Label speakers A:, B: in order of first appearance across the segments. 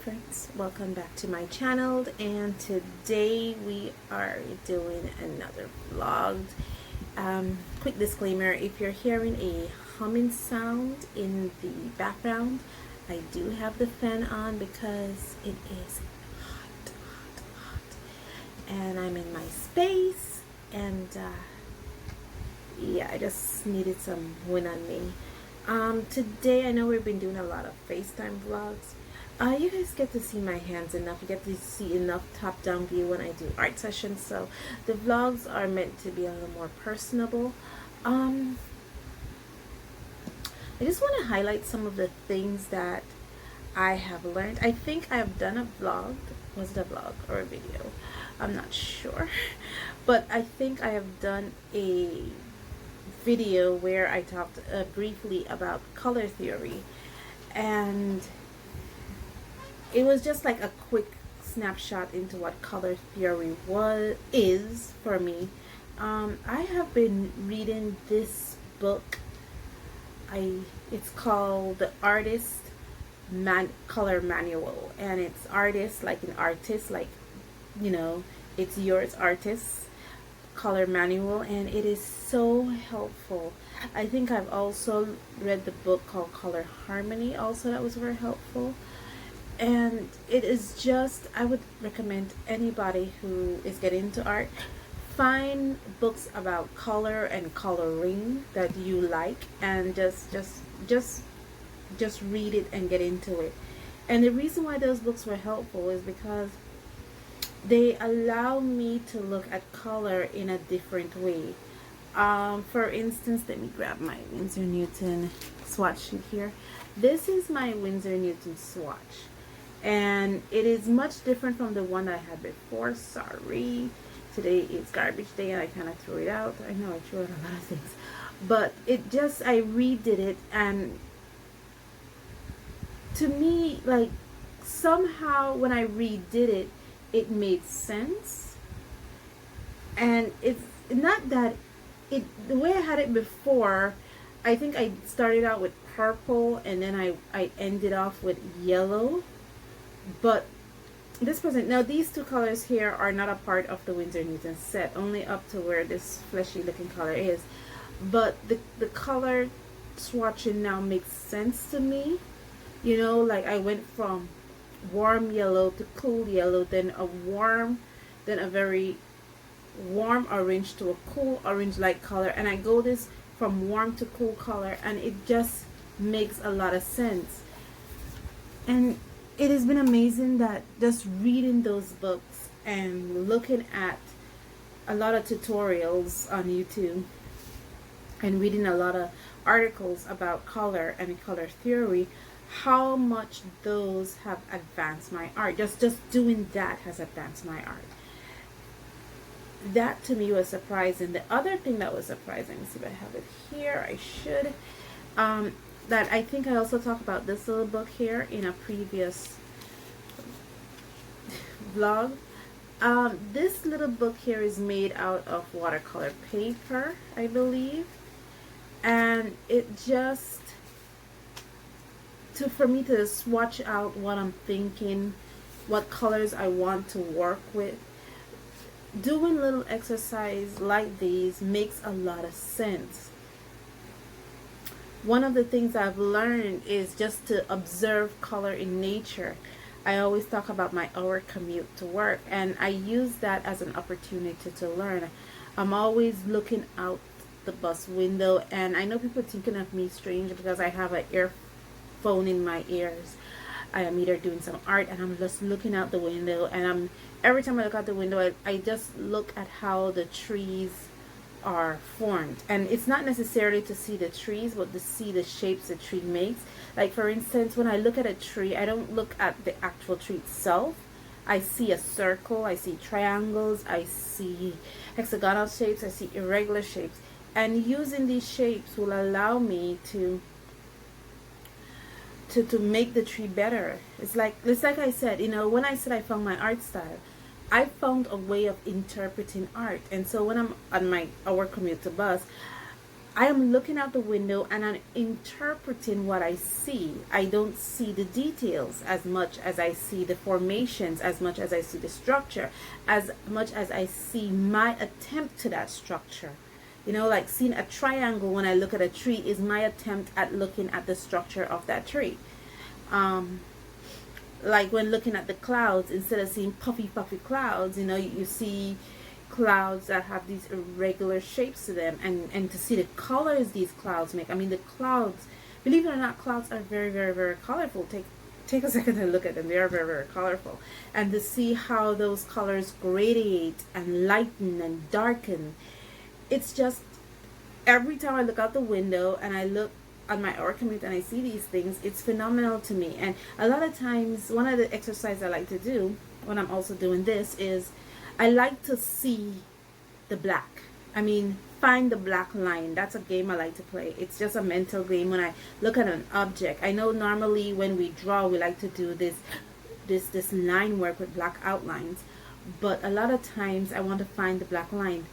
A: friends, welcome back to my channel, and today we are doing another vlog. Quick disclaimer, if you're hearing a humming sound in the background, I do have the fan on because it is hot, and I'm in my space, and yeah, I just needed some wind on me. Today I know we've been doing a lot of FaceTime vlogs. You guys get to see my hands enough. You get to see enough top-down view when I do art sessions. So the vlogs are meant to be a little more personable. I just want to highlight some of the things that I have learned. I think I have done a vlog. Was it a vlog or a video? I'm not sure. But I think I have done a video where I talked briefly about color theory, and it was just like a quick snapshot into what color theory is for me. I have been reading this book. It's called The Artist Color Manual, and it's artist like an artist, like, you know, it's yours, artist color manual, and it is so helpful. I think I've also read the book called Color Harmony also, that was very helpful. And it is just, I would recommend anybody who is getting into art, find books about color and coloring that you like, and just read it and get into it. And the reason why those books were helpful is because they allow me to look at color in a different way. For instance, let me grab my Winsor Newton swatch sheet here. This is my Winsor Newton swatch, and it is much different from the one I had before. Sorry, today is garbage day and I kind of threw it out. I know I threw out a lot of things, but it just, I redid it, and to me, like, somehow when I redid it, it made sense. And it's not that the way I had it before, I think I started out with purple and then I ended off with yellow. But this present, now these two colors here are not a part of the Winsor Newton set, only up to where this fleshy looking color is. But the color swatching now makes sense to me. You know, like I went from warm yellow to cool yellow, then a very warm orange to a cool orange like color, and I go this from warm to cool color, and it just makes a lot of sense. And it has been amazing that just reading those books and looking at a lot of tutorials on YouTube and reading a lot of articles about color and color theory, how much those have advanced my art. Just doing that has advanced my art. That to me was surprising. The other thing that was surprising, let's see if I have it here, I should, that I think I also talked about this little book here in a previous vlog. This little book here is made out of watercolor paper, I believe, and it just, for me to swatch out what I'm thinking, what colors I want to work with. Doing little exercise like these makes a lot of sense. One of the things I've learned is just to observe color in nature. I always talk about my hour commute to work, and I use that as an opportunity to learn. I'm always looking out the bus window, and I know people are thinking of me strange because I have an earphone in my ears. I am either doing some art and I'm just looking out the window, and every time I look out the window, I just look at how the trees are formed. And it's not necessarily to see the trees, but to see the shapes the tree makes. Like, for instance, when I look at a tree, I don't look at the actual tree itself. I see a circle, I see triangles, I see hexagonal shapes, I see irregular shapes. And using these shapes will allow me to make the tree better. It's like I said, you know, when I said I found my art style, I found a way of interpreting art. And so when I'm on my hour commute to bus, I am looking out the window and I'm interpreting what I see. I don't see the details as much as I see the formations, as much as I see the structure, as much as I see my attempt to that structure. You know, like seeing a triangle when I look at a tree is my attempt at looking at the structure of that tree. Like when looking at the clouds, instead of seeing puffy clouds, you know, you see clouds that have these irregular shapes to them, and to see the colors these clouds make. I mean, the clouds, believe it or not, clouds are very colorful. Take a second to look at them. They are very colorful, and to see how those colors gradiate and lighten and darken. It's just, every time I look out the window and I look on my hour commute and I see these things, it's phenomenal to me. And a lot of times, one of the exercises I like to do when I'm also doing this is I like to see the black. I mean, find the black line. That's a game I like to play. It's just a mental game when I look at an object. I know normally when we draw, we like to do this line work with black outlines, but a lot of times I want to find the black line.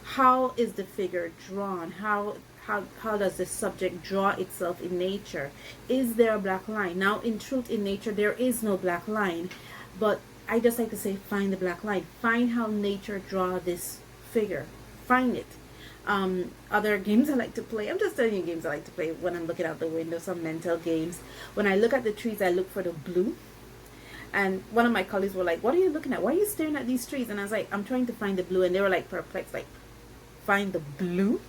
A: How is the figure drawn? How does the subject draw itself in nature? Is there a black line? Now, in truth, in nature, there is no black line, but I just like to say, find the black line. Find how nature draw this figure. Find it. Other games I like to play, I'm just telling you games I like to play when I'm looking out the window, some mental games. When I look at the trees, I look for the blue. And one of my colleagues were like, what are you looking at? Why are you staring at these trees? And I was like, I'm trying to find the blue. And they were like perplexed, like, find the blue?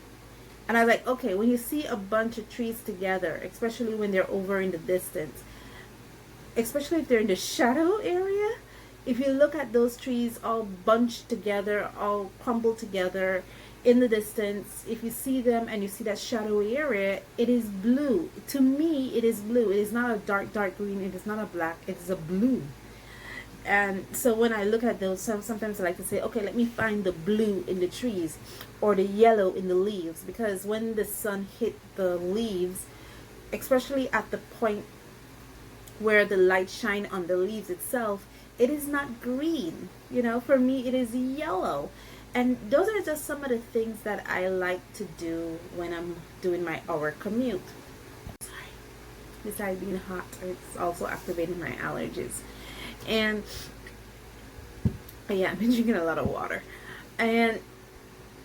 A: And I was like, okay, when you see a bunch of trees together, especially when they're over in the distance, especially if they're in the shadow area, if you look at those trees all bunched together, all crumbled together in the distance, if you see them and you see that shadowy area, it is blue. To me, it is blue. It is not a dark green. It is not a black. It is a blue. And so when I look at those, sometimes I like to say, okay, let me find the blue in the trees or the yellow in the leaves, because when the sun hit the leaves, especially at the point where the light shine on the leaves itself, it is not green. You know, for me, it is yellow. And those are just some of the things that I like to do when I'm doing my hour commute. Sorry. Besides being hot, it's also activating my allergies. And yeah, I've been drinking a lot of water. And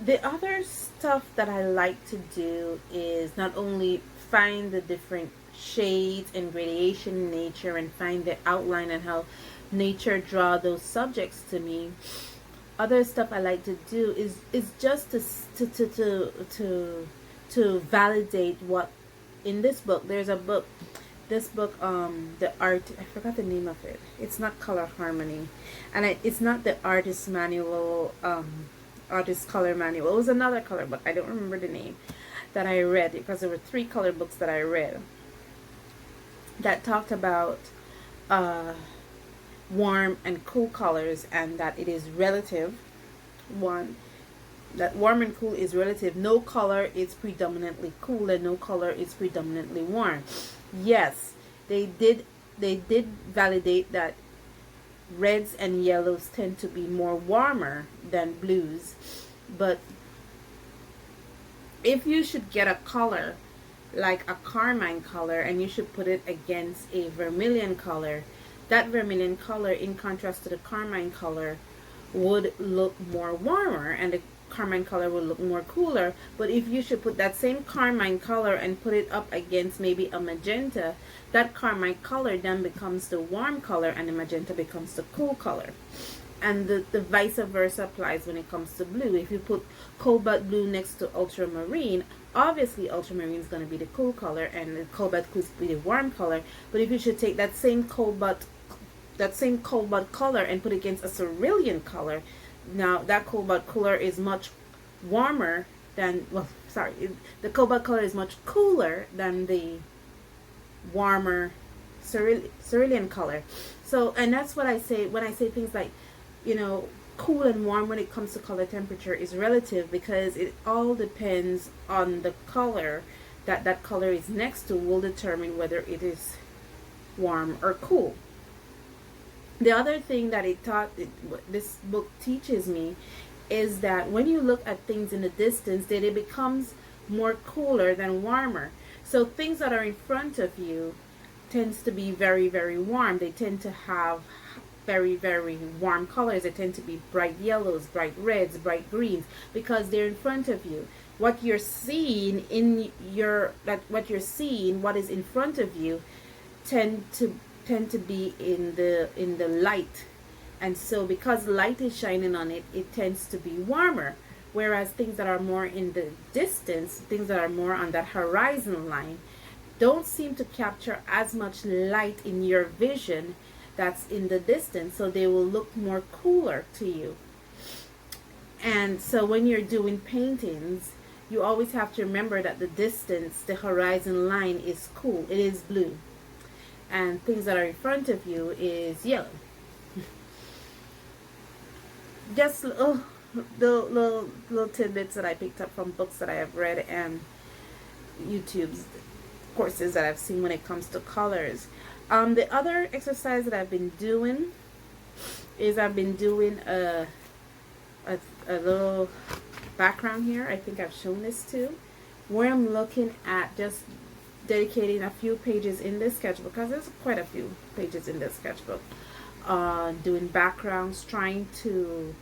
A: the other stuff that I like to do is not only find the different shades and gradation in nature and find the outline and how nature draw those subjects to me. Other stuff I like to do is just to validate what in this book. There's a book. This book, the art, I forgot the name of it. It's not Color Harmony. And it's not the artist manual, artist color manual. It was another color book. I don't remember the name that I read, because there were 3 color books that I read that talked about warm and cool colors, and that it is relative. One, that warm and cool is relative. No color is predominantly cool and no color is predominantly warm. Yes, they did validate that reds and yellows tend to be more warmer than blues, but if you should get a color like a carmine color and you should put it against a vermilion color, that vermilion color, in contrast to the carmine color, would look more warmer, and the carmine color will look more cooler. But if you should put that same carmine color and put it up against maybe a magenta, that carmine color then becomes the warm color and the magenta becomes the cool color. And the vice versa applies when it comes to blue. If you put cobalt blue next to ultramarine, obviously ultramarine is going to be the cool color and the cobalt could be the warm color. But if you should take that same cobalt color and put it against a cerulean color, now that cobalt color is much warmer than, the cobalt color is much cooler than the warmer cerulean color. So, and that's what I say when I say things like, you know, cool and warm when it comes to color temperature is relative, because it all depends on the color that color is next to will determine whether it is warm or cool. The other thing that this book teaches me is that when you look at things in the distance, that it becomes more cooler than warmer. So things that are in front of you tends to be very, very warm. They tend to have very, very warm colors. They tend to be bright yellows, bright reds, bright greens, because they're in front of you. What you're seeing in your, what you're seeing, what is in front of you, tend to be in the light. And so because light is shining on it, it tends to be warmer. Whereas things that are more in the distance, things that are more on that horizon line, don't seem to capture as much light in your vision that's in the distance, so they will look more cooler to you. And so when you're doing paintings, you always have to remember that the distance, the horizon line is cool, it is blue, and things that are in front of you is yellow. Just little tidbits that I picked up from books that I have read and YouTube's courses that I've seen when it comes to colors. The other exercise that I've been doing is I've been doing a little background here. I think I've shown this too, where I'm looking at just dedicating a few pages in this sketchbook, because there's quite a few pages in this sketchbook, doing backgrounds, trying to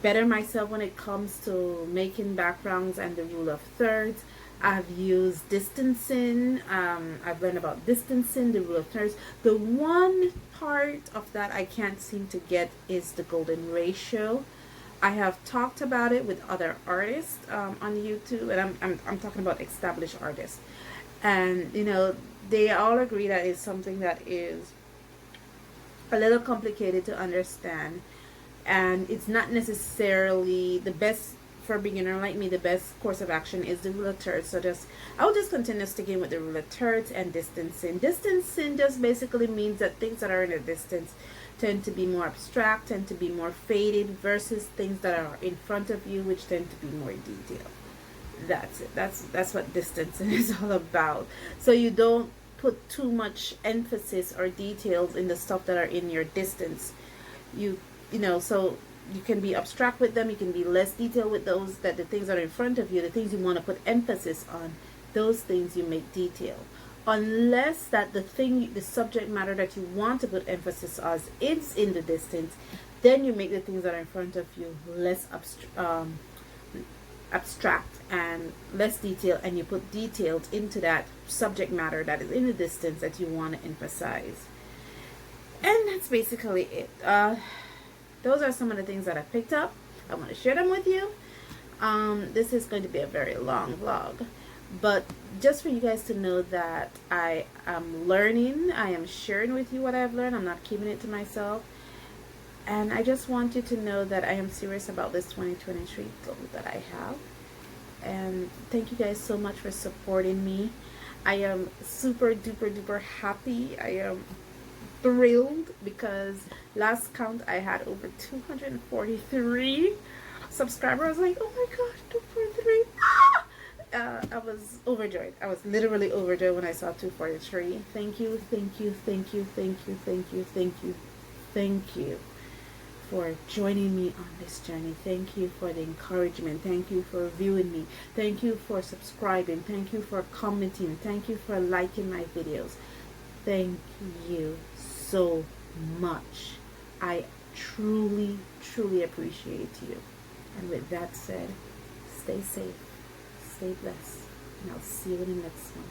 A: better myself when it comes to making backgrounds and the rule of thirds. I've used distancing. I've learned about distancing, the rule of thirds. The one part of that I can't seem to get is the golden ratio. I have talked about it with other artists on YouTube, and I'm talking about established artists, and you know, they all agree that it's something that is a little complicated to understand, and it's not necessarily the best for a beginner like me. The best course of action is the rule of thirds. So I will just continue sticking with the rule of thirds and distancing. Distancing just basically means that things that are in a distance tend to be more abstract, tend to be more faded, versus things that are in front of you, which tend to be more detailed. That's it. That's what distancing is all about. So you don't put too much emphasis or details in the stuff that are in your distance. You know, so you can be abstract with them, you can be less detailed with those, that the things that are in front of you, the things you want to put emphasis on, those things you make detail. Unless that the subject matter that you want to put emphasis on is in the distance, then you make the things that are in front of you less abstract and less detailed, and you put details into that subject matter that is in the distance that you want to emphasize. And that's basically it. Those are some of the things that I picked up. I want to share them with you. This is going to be a very long vlog, but just for you guys to know that I am learning, I am sharing with you what I've learned. I'm not keeping it to myself, and I just want you to know that I am serious about this 2023 goal that I have. And thank you guys so much for supporting me. I am super duper duper happy. I am thrilled because last count I had over 243 subscribers. I was like, oh my gosh, 243. I was overjoyed. I was literally overjoyed when I saw 243. Thank you, thank you, thank you, thank you, thank you, thank you, thank you for joining me on this journey. Thank you for the encouragement. Thank you for viewing me. Thank you for subscribing. Thank you for commenting. Thank you for liking my videos. Thank you so much. I truly, truly appreciate you. And with that said, stay safe, stay blessed, and I'll see you in the next one.